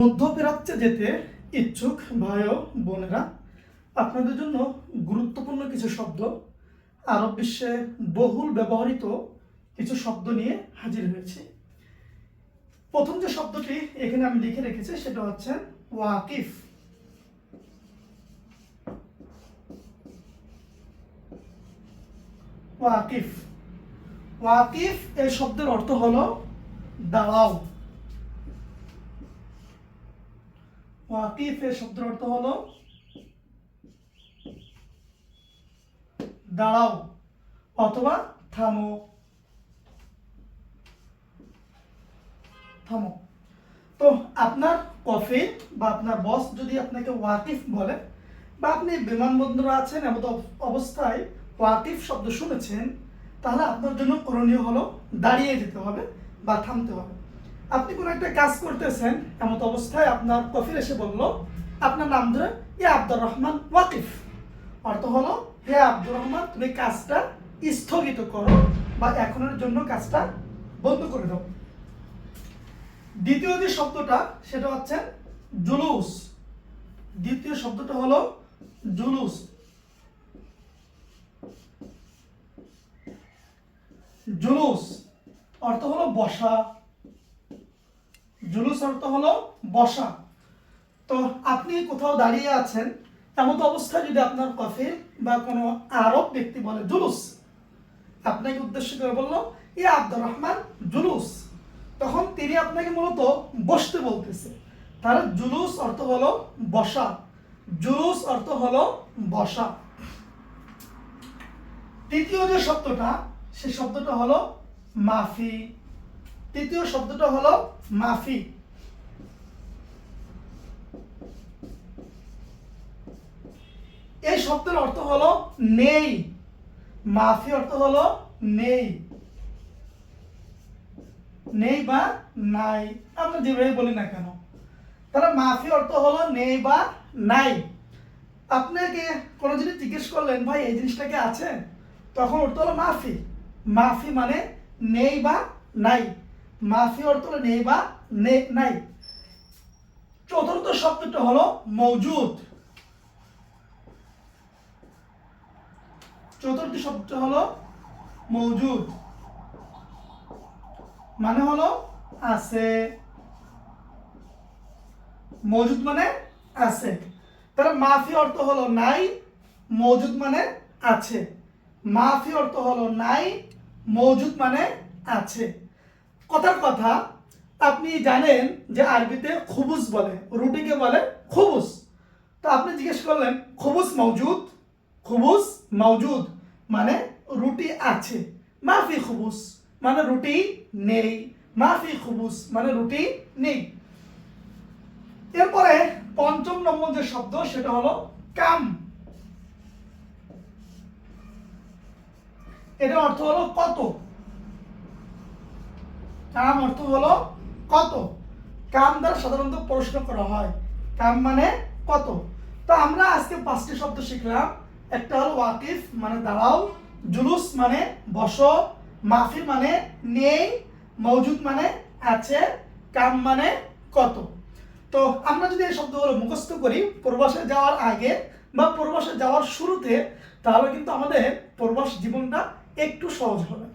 মধ্যপ্রাচ্যে যেতে ইচ্ছুক ভাই ও বোনেরা, আপনাদের জন্য গুরুত্বপূর্ণ কিছু শব্দ, আরব বিশ্বে বহুল ব্যবহৃত কিছু শব্দ নিয়ে হাজির হয়েছে। প্রথম যে শব্দটি এখানে আমি লিখে রেখেছি সেটা হচ্ছে ওয়াকিফ। ওয়াকিফ ওয়াকিফ এই শব্দের অর্থ হলো দাঁড়াও। ওয়াকিফ এর শব্দের অর্থ হলো দাঁড়াও অথবা থামো। থামো। তো আপনার কফিল বা আপনার বস যদি আপনাকে ওয়াকিফ বলে, বা আপনি বিমানবন্দরে আছেন এমন অবস্থায় ওয়াকিফ শব্দ শুনেছেন, তাহলে আপনার জন্য করণীয় হলো দাঁড়িয়ে যেতে হবে বা থামতে হবে। আপনি কোনো একটা কাজ করতেছেন, এমন অবস্থায় আপনার কফিল এসে বলল আপনার নাম ধরে, ইয়া আব্দুর রহমান ওয়াকিফ। অর্থ হলো, হে আব্দুর রহমান, তুমি কাজটা স্থগিত করো বা এখনের জন্য কাজটা বন্ধ করে দাও। দ্বিতীয় যে শব্দটা সেটা হচ্ছে জুলুস। দ্বিতীয় শব্দটা হলো জুলুস। জুলুস অর্থ হলো বসা। জুলুস অর্থ হলো বসা। তো আপনি কোথাও দাঁড়িয়ে আছেন, এমন অবস্থায় যদি আপনার কফিল বা কোনো আরব ব্যক্তি বলে জুলুস, আপনাকে উদ্দেশ্য করে বলল ইয়া আব্দুর রহমান জুলুস, তখন তিনি আপনাকে মূলত বসতে বলতেছে। তাহলে জুলুস অর্থ হলো বসা। জুলুস অর্থ হলো বসা। তৃতীয় যে শব্দটা, সেই শব্দটা হলো মাফি। তৃতীয় শব্দটা হলো মাফি। এই শব্দের অর্থ হলো নেই। মাফি অর্থ হলো নেই। নেই বা নাই, আমরা যেভাবে বলি না কেন। তাহলে মাফি অর্থ হলো নেই বা নাই। আপনাকে কোনো জিনিস জিজ্ঞেস করলেন, ভাই এই জিনিসটাকে আছে, তখন অর্থ হলো মাফি। মাফি মানে নেই বা নাই। মাফি অর্থ হলো নেই বা নাই। চতুর্থ শব্দটা হলো মওজুদ। চতুর্থ শব্দটা হলো মওজুদ, মানে হলো আছে। মওজুদ মানে আছে। তাহলে মাফি অর্থ হলো নাই, মওজুদ মানে আছে। মাফি অর্থ হলো নাই, মওজুদ মানে আছে। কথার কথা, আপনি জানেন যে আরবিতে খুবুজ বলে, রুটিকে বলে খুবুজ। তো আপনি জিজ্ঞেস করলেন খুবুজ মওজুদ। খুবুজ মওজুদ মানে রুটি আছে। মাফি খুবুজ মানে রুটি নেই। মাফি খুবুজ মানে রুটি নেই। এরপরে পঞ্চম নম্বর যে শব্দ সেটা হলো কাম। এটার অর্থ হলো কত। কাম অর্থ হলো কত। কাম দ্বারা সাধারণত প্রশ্ন করা হয়, কাম মানে কত। তো আমরা আজকে 5টি শব্দ শিখলাম। একটা হলো ওয়াকিফ মানে দাঁড়াও, জুলুস মানে বসো, মাফি মানে নেই, মওজুদ মানে আছে, কাম মানে কত। তো আমরা যদি এই শব্দগুলো মুখস্থ করি প্রবাসে যাওয়ার আগে বা প্রবাসে যাওয়ার শুরুতে, তাহলে কিন্তু আমাদের প্রবাস জীবনটা একটু সহজ হবে।